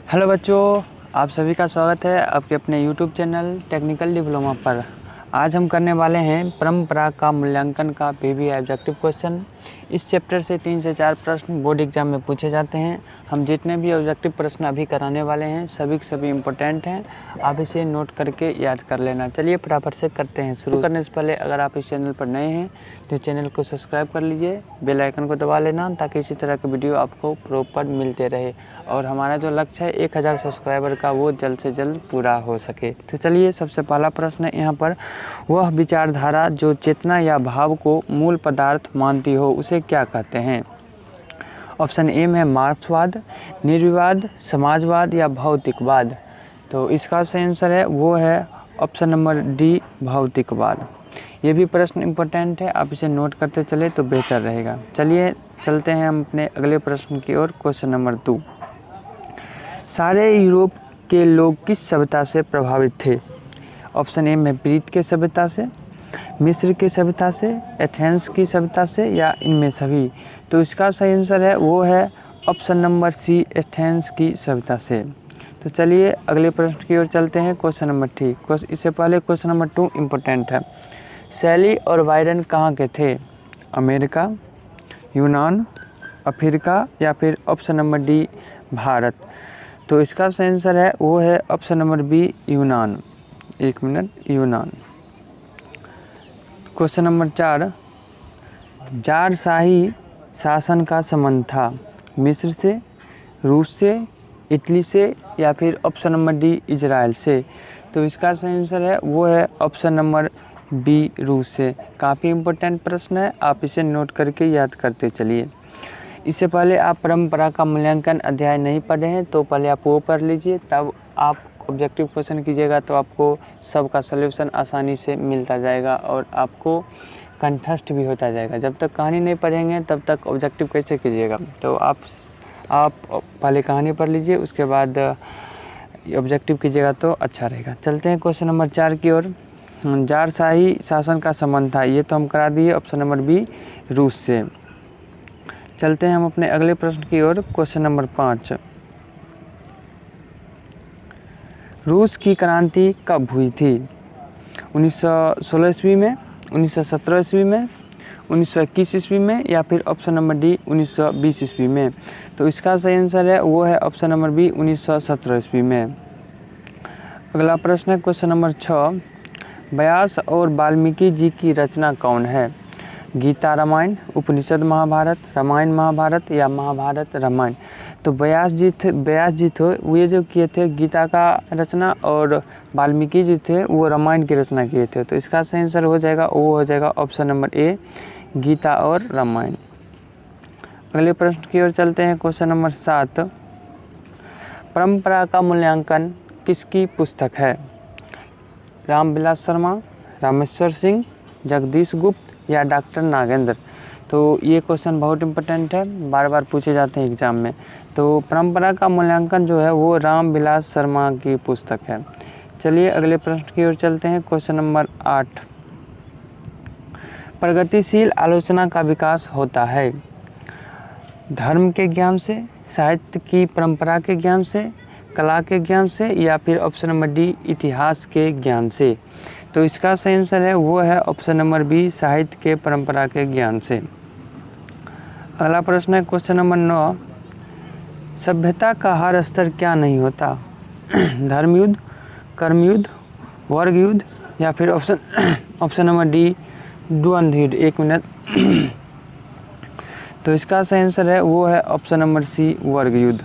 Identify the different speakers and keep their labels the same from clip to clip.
Speaker 1: Hello बच्चों, आप सभी का स्वागत है आपके अपने यूट्यूब चैनल टेक्निकल डिप्लोमा पर। आज हम करने वाले हैं परंपरा का मूल्यांकन का पीवी ऑब्जेक्टिव क्वेश्चन। इस चैप्टर से 3 से 4 प्रश्न बोर्ड एग्जाम में पूछे जाते हैं। हम जितने भी ऑब्जेक्टिव प्रश्न अभी कराने वाले हैं सभी के सभी इम्पोर्टेंट हैं। आप इसे नोट करके याद कर लेना। चलिए फटाफट से करते हैं। शुरू करने से पहले अगर आप इस चैनल पर नए हैं तो चैनल को सब्सक्राइब कर लीजिए, बेल आइकन को दबा लेना ताकि इसी तरह के वीडियो आपको प्रॉपर मिलते रहे और हमारा जो लक्ष्य है 1000 सब्सक्राइबर का वो जल्द से जल्द पूरा हो सके। तो चलिए सबसे पहला प्रश्न है यहाँ पर, वह विचारधारा जो चेतना या भाव को मूल पदार्थ मानती हो उसे क्या कहते हैं? ऑप्शन ए में मार्क्सवाद, निर्विवाद, समाजवाद या भौतिकवाद। तो इसका सही आंसर है वो है ऑप्शन नंबर डी, भौतिकवाद। ये भी प्रश्न इम्पोर्टेंट है, आप इसे नोट करते चले तो बेहतर रहेगा। चलिए चलते हैं हम अपने अगले प्रश्न की ओर। क्वेश्चन नंबर 2, सारे यूरोप के लोग किस सभ्यता से प्रभावित थे? ऑप्शन ए में प्रीत के सभ्यता से, मिस्र की सभ्यता से, एथेंस की सभ्यता से या इनमें सभी। तो इसका सही आंसर है वो है ऑप्शन नंबर सी, एथेंस की सभ्यता से। तो चलिए अगले प्रश्न की ओर चलते हैं। Question number 3। इससे पहले क्वेश्चन नंबर 2 इम्पोर्टेंट है। शैली और बायरन कहाँ के थे? अमेरिका, यूनान, अफ्रीका या फिर ऑप्शन नंबर डी, भारत। तो इसका सही आंसर है वो है ऑप्शन नंबर बी, यूनान। एक मिनट, यूनान। क्वेश्चन नंबर 4, जारशाही शासन का संबंध था मिस्र से, रूस से, इटली से या फिर ऑप्शन नंबर डी, इजराइल से। तो इसका सही आंसर है वो है ऑप्शन नंबर बी, रूस से। काफ़ी इम्पोर्टेंट प्रश्न है, आप इसे नोट करके याद करते चलिए। इससे पहले आप परंपरा का मूल्यांकन अध्याय नहीं पढ़े हैं तो पहले आप वो पढ़ लीजिए, तब आप ऑब्जेक्टिव क्वेश्चन कीजिएगा तो आपको सबका सलूशन आसानी से मिलता जाएगा और आपको कंठस्थ भी होता जाएगा। जब तक कहानी नहीं पढ़ेंगे तब तक ऑब्जेक्टिव कैसे कीजिएगा? तो आप पहले कहानी पढ़ लीजिए, उसके बाद ऑब्जेक्टिव कीजिएगा तो अच्छा रहेगा। चलते हैं क्वेश्चन नंबर 4 की ओर। जारशाही शासन का संबंध था, ये तो हम करा दिए, ऑप्शन नंबर बी, रूस से। चलते हैं हम अपने अगले प्रश्न की ओर। क्वेश्चन नंबर 5, रूस की क्रांति कब हुई थी? 1916 ईस्वी में, 1917 ईस्वी में, 1921 ईस्वी में या फिर ऑप्शन नंबर डी, 1920 ईस्वी में। तो इसका सही आंसर है वो है ऑप्शन नंबर बी, 1917 ईस्वी में। अगला प्रश्न है क्वेश्चन नंबर 6, व्यास और वाल्मीकि जी की रचना कौन है? गीता रामायण, उपनिषद महाभारत, रामायण महाभारत या महाभारत रामायण। तो व्यास जी थे वो जो किए थे गीता का रचना, और वाल्मीकि जी थे वो रामायण की रचना किए थे। तो इसका सही आंसर हो जाएगा वो हो जाएगा ऑप्शन नंबर ए, गीता और रामायण। अगले प्रश्न की ओर चलते हैं। क्वेश्चन नंबर 7, परंपरा का मूल्यांकन किसकी पुस्तक है? रामविलास शर्मा, रामेश्वर सिंह, जगदीश गुप्त या डॉक्टर नागेंद्र। तो ये क्वेश्चन बहुत इंपॉर्टेंट है, बार बार पूछे जाते हैं एग्जाम में। तो परंपरा का मूल्यांकन जो है वो रामविलास शर्मा की पुस्तक है। चलिए अगले प्रश्न की ओर चलते हैं। क्वेश्चन नंबर 8, प्रगतिशील आलोचना का विकास होता है धर्म के ज्ञान से, साहित्य की परंपरा के ज्ञान से, कला के ज्ञान से या फिर ऑप्शन नंबर डी, इतिहास के ज्ञान से। तो इसका सही आंसर है वो है ऑप्शन नंबर बी, साहित्य के परंपरा के ज्ञान से। अगला प्रश्न है क्वेश्चन नंबर 9, सभ्यता का हर स्तर क्या नहीं होता? धर्मयुद्ध, कर्मयुद्ध, वर्ग युद्ध या फिर ऑप्शन नंबर डी, द्वंद्व युद्ध। एक मिनट। तो इसका सही आंसर है वो है ऑप्शन नंबर सी, वर्ग युद्ध।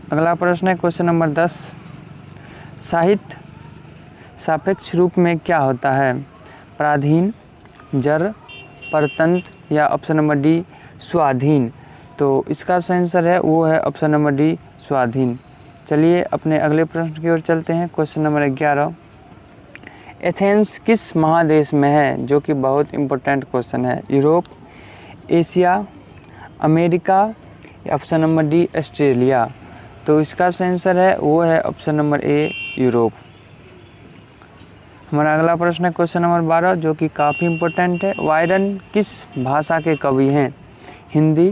Speaker 1: अगला प्रश्न है क्वेश्चन नंबर 10, साहित्य सापेक्ष रूप में क्या होता है? पराधीन, जड़, परतंत्र या ऑप्शन नंबर डी, स्वाधीन। तो इसका सही आंसर है वो है ऑप्शन नंबर डी, स्वाधीन। चलिए अपने अगले प्रश्न की ओर चलते हैं। क्वेश्चन नंबर 11, एथेंस किस महादेश में है? जो कि बहुत इम्पोर्टेंट क्वेश्चन है। यूरोप, एशिया, अमेरिका या ऑप्शन नंबर डी, ऑस्ट्रेलिया। तो इसका सही आंसर है वो है ऑप्शन नंबर ए, यूरोप। हमारा अगला प्रश्न है क्वेश्चन नंबर 12 जो कि काफ़ी इम्पोर्टेंट है। बायरन किस भाषा के कवि हैं? हिंदी,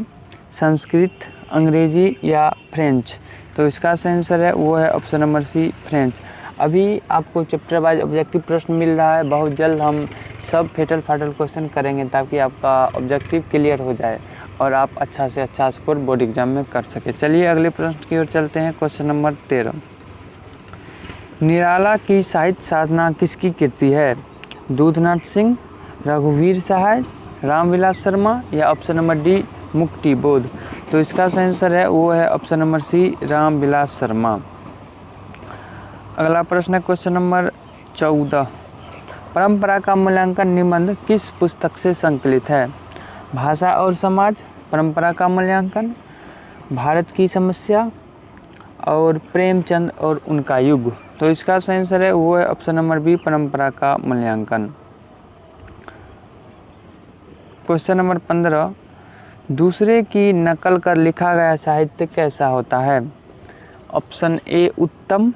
Speaker 1: संस्कृत, अंग्रेजी या फ्रेंच। तो इसका सही आंसर है वो है ऑप्शन नंबर सी फ्रेंच। अभी आपको चैप्टर वाइज ऑब्जेक्टिव प्रश्न मिल रहा है, बहुत जल्द हम सब फेटल फाटल क्वेश्चन करेंगे ताकि आपका ऑब्जेक्टिव क्लियर हो जाए और आप अच्छा से अच्छा स्कोर बोर्ड एग्जाम में कर सके। चलिए अगले प्रश्न की ओर चलते हैं। क्वेश्चन नंबर 13, निराला की साहित्य साधना किसकी कृति है? दूधनाथ सिंह, रघुवीर सहाय, रामविलास शर्मा या ऑप्शन नंबर डी मुक्ति बोध। तो इसका सही आंसर है वो है option number C Ramvilas Sharma. अगला प्रश्न है क्वेश्चन नंबर 14, परंपरा का मूल्यांकन निबंध किस पुस्तक से संकलित है? भाषा और समाज, परंपरा का मूल्यांकन, भारत की समस्या और प्रेमचंद और उनका युग। तो इसका सही आंसर है वो है ऑप्शन नंबर बी परंपरा का मूल्यांकन। क्वेश्चन नंबर 15, दूसरे की नकल कर लिखा गया साहित्य कैसा होता है? ऑप्शन ए उत्तम,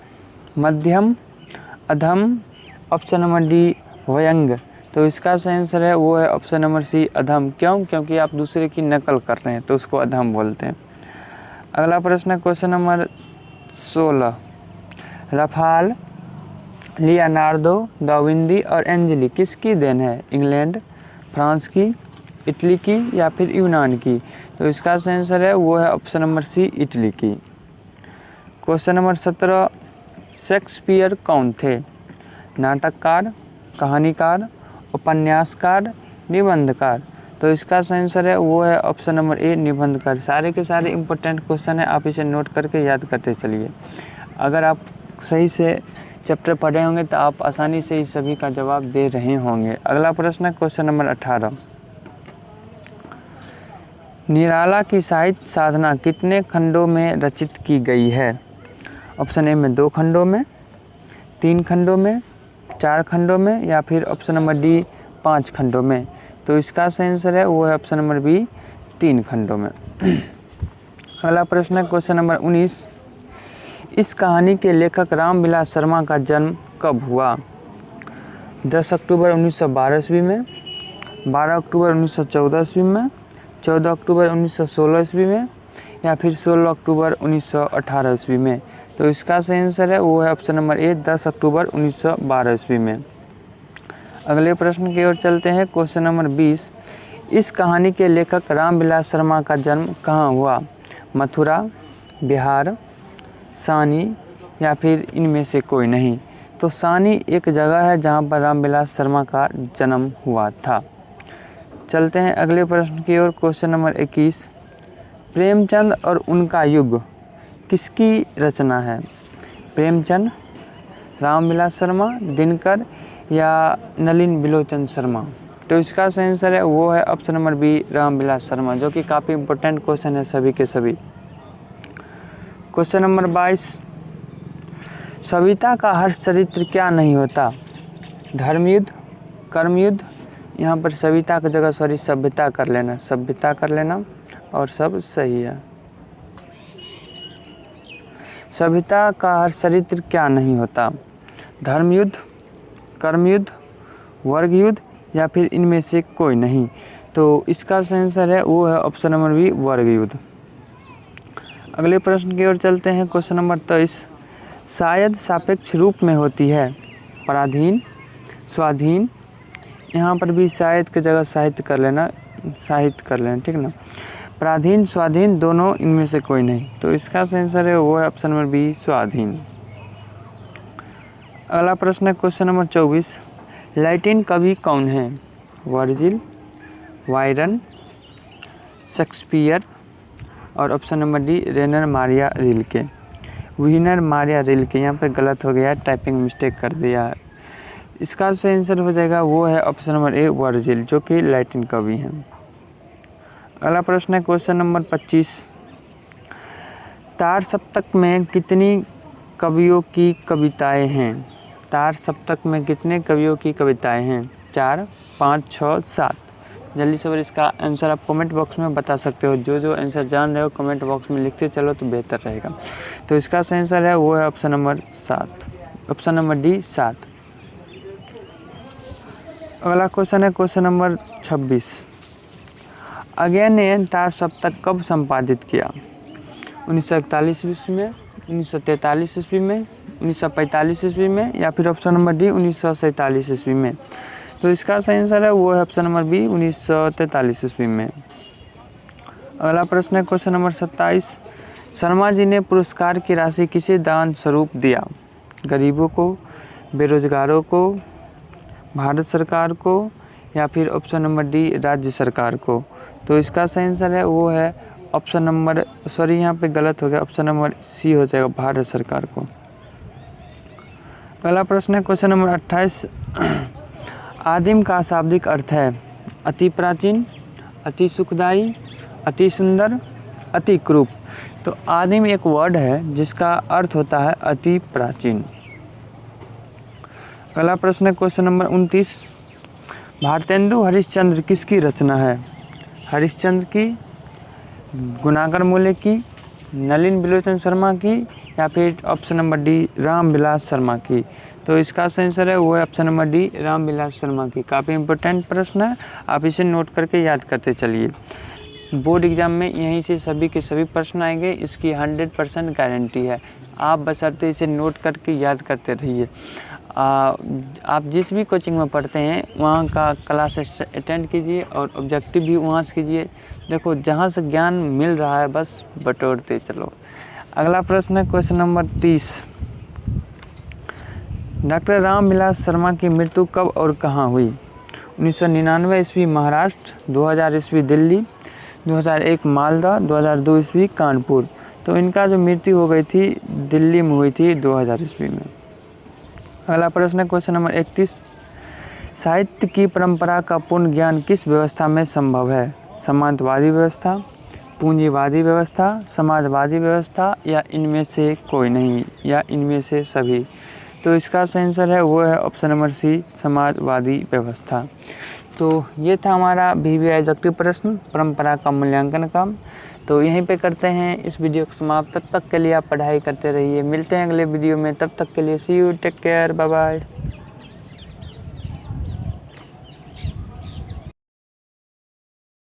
Speaker 1: मध्यम, अधम, ऑप्शन नंबर डी व्यंग्य। तो इसका सही आंसर है वो है ऑप्शन नंबर सी अधम। क्यों? क्योंकि आप दूसरे की नकल कर रहे हैं तो उसको अधम बोलते हैं। अगला प्रश्न है question number 16, Rafale, Leonardo da Vinci और एंजेली किसकी देन है? इंग्लैंड, फ्रांस की, इटली की या फिर यूनान की? तो इसका सही आंसर है वो है ऑप्शन नंबर सी इटली की। क्वेश्चन नंबर 17, शेक्सपियर कौन थे? नाटककार, कहानीकार, उपन्यासकार, निबंधकार। तो इसका सही आंसर है वो है ऑप्शन नंबर ए निबंधकार। सारे के सारे इम्पोर्टेंट क्वेश्चन है, आप इसे नोट करके याद करते चलिए। अगर आप सही से चैप्टर पढ़े होंगे तो आप आसानी से इस सभी का जवाब दे रहे होंगे। अगला प्रश्न है क्वेश्चन नंबर 18, निराला की साहित्य साधना कितने खंडों में रचित की गई है? ऑप्शन ए में 2 खंडों में, 3 खंडों में, 4 खंडों में या फिर ऑप्शन नंबर डी 5 खंडों में। तो इसका सही आंसर है वो है ऑप्शन नंबर बी 3 खंडों में। अगला प्रश्न है क्वेश्चन नंबर 19, इस कहानी के लेखक रामविलास शर्मा का जन्म कब हुआ? 10 अक्टूबर 1912 ईस्वी में, 12 अक्टूबर 1914 ईस्वी में, 14 अक्टूबर 1916 ईस्वी में या फिर 16 अक्टूबर 1918 ईस्वी में। तो इसका सही आंसर है वो है ऑप्शन नंबर ए 10 अक्टूबर 1912 ईस्वी में। अगले प्रश्न की ओर चलते हैं। क्वेश्चन नंबर 20, इस कहानी के लेखक रामविलास शर्मा का जन्म कहाँ हुआ? मथुरा, बिहार, सानी या फिर इनमें से कोई नहीं? तो सानी एक जगह है जहाँ पर रामविलास शर्मा का जन्म हुआ था। चलते हैं अगले प्रश्न की ओर। क्वेश्चन नंबर 21, प्रेमचंद और उनका युग किसकी रचना है? प्रेमचंद, रामविलास शर्मा, दिनकर या नलिन बिलोचन शर्मा? तो इसका सही आंसर है वो है option number B Ramvilas Sharma, जो कि काफ़ी इम्पोर्टेंट क्वेश्चन है सभी के सभी। क्वेश्चन नंबर 22, सविता का हर्ष चरित्र क्या नहीं होता? धर्मयुद्ध, कर्मयुद्ध, यहाँ पर सविता की जगह सॉरी सभ्यता कर लेना, सभ्यता कर लेना और सब सही है। सभ्यता का हर्ष चरित्र क्या नहीं होता? धर्मयुद्ध, कर्मयुद्ध, वर्ग युद्ध या फिर इनमें से कोई नहीं? तो इसका सही आंसर है वो है ऑप्शन नंबर बी वर्ग युद्ध। अगले प्रश्न की ओर चलते हैं। क्वेश्चन नंबर 23, शायद सापेक्ष रूप में होती है? पराधीन, स्वाधीन, यहाँ पर भी शायद की जगह साहित्य कर लेना, ठीक ना। पराधीन, स्वाधीन दोनों इनमें से कोई नहीं? तो इसका सही आंसर है वो है ऑप्शन नंबर बी स्वाधीन। अगला प्रश्न है क्वेश्चन नंबर 24, लैटिन कवि कौन है? वर्जिल, वायरन, शेक्सपियर और option number D Rainer Maria Rilke. Rainer Maria Rilke, यहाँ पर गलत हो गया, टाइपिंग मिस्टेक कर दिया है। इसका सही आंसर हो जाएगा वो है ऑप्शन नंबर ए वर्जिल, जो कि लैटिन कवि हैं। अगला प्रश्न है क्वेश्चन नंबर 25, तार सप्तक में कितनी कवियों की कविताएं हैं? तार सप्तक में कितने कवियों की कविताएं हैं? 4, 5, 6, 7? जल्दी से इसका आंसर आप कमेंट बॉक्स में बता सकते हो। जो आंसर जान रहे हो कमेंट बॉक्स में लिखते चलो तो बेहतर रहेगा। तो इसका सही आंसर है वो है option number 7, option number D 7। अगला क्वेश्चन है क्वेश्चन नंबर 26, अज्ञे ने तार सप्तक कब संपादित किया? 1941 ईस्वी में, 1943 ईस्वी में, 1945 ईस्वी में, या फिर ऑप्शन नंबर डी 1947 ईस्वी में। तो इसका सही आंसर है वो है ऑप्शन नंबर बी 1943 ईस्वी में। अगला प्रश्न है क्वेश्चन नंबर 27। शर्मा जी ने पुरस्कार की राशि किसे दान स्वरूप दिया? गरीबों को, बेरोजगारों को, भारत सरकार को, या फिर ऑप्शन नंबर डी राज्य सरकार को। तो इसका सही आंसर है वो है ऑप्शन नंबर, सॉरी यहाँ पे गलत हो गया, ऑप्शन नंबर सी हो जाएगा, भारत सरकार को। पहला प्रश्न है क्वेश्चन नंबर 28। आदिम का शाब्दिक अर्थ है अति प्राचीन, अति सुखदायी, अति सुंदर, अति क्रूप। तो आदिम एक वर्ड है जिसका अर्थ होता है अति प्राचीन। अगला प्रश्न है क्वेश्चन नंबर 29। भारतेंदु हरिश्चंद्र किसकी रचना है? हरिश्चंद्र की, गुणाकर मोले की, नलिन बिलोचन शर्मा की, या फिर option number D Ramvilas Sharma की। तो इसका सही आंसर है वो है option number D Ramvilas Sharma की। काफ़ी इंपॉर्टेंट प्रश्न है, आप इसे नोट करके याद करते चलिए। बोर्ड एग्जाम में यहीं से सभी के सभी प्रश्न आएंगे, इसकी 100% गारंटी है। आप बशर्ते इसे नोट करके याद करते रहिए। आप जिस भी कोचिंग में पढ़ते हैं वहाँ का क्लास अटेंड कीजिए और ऑब्जेक्टिव भी वहाँ से कीजिए। देखो जहाँ से ज्ञान मिल रहा है बस बटोरते चलो। अगला प्रश्न है question number 30। Doctor Ramvilas Sharma की मृत्यु कब और कहाँ हुई? 1999 ईस्वी महाराष्ट्र, 2000 ईस्वी दिल्ली, 2001 मालदा, 2002 ईस्वी कानपुर। तो इनका जो मृत्यु हो गई थी दिल्ली में हुई थी 2000 ईस्वी में। अगला प्रश्न है क्वेश्चन नंबर 31। साहित्य की परंपरा का पूर्ण ज्ञान किस व्यवस्था में संभव है? सामंतवादी व्यवस्था, पूंजीवादी व्यवस्था, समाजवादी व्यवस्था, या इनमें से कोई नहीं, या इनमें से सभी। तो इसका सही आंसर है वो है ऑप्शन नंबर सी समाजवादी व्यवस्था। तो ये था हमारा VVI ऑब्जेक्टिव प्रश्न परंपरा का मूल्यांकन का। तो यहीं पे करते हैं इस वीडियो को समाप्त। तब तक के लिए आप पढ़ाई करते रहिए। मिलते हैं अगले वीडियो में, तब तक के लिए see you, take care, bye bye.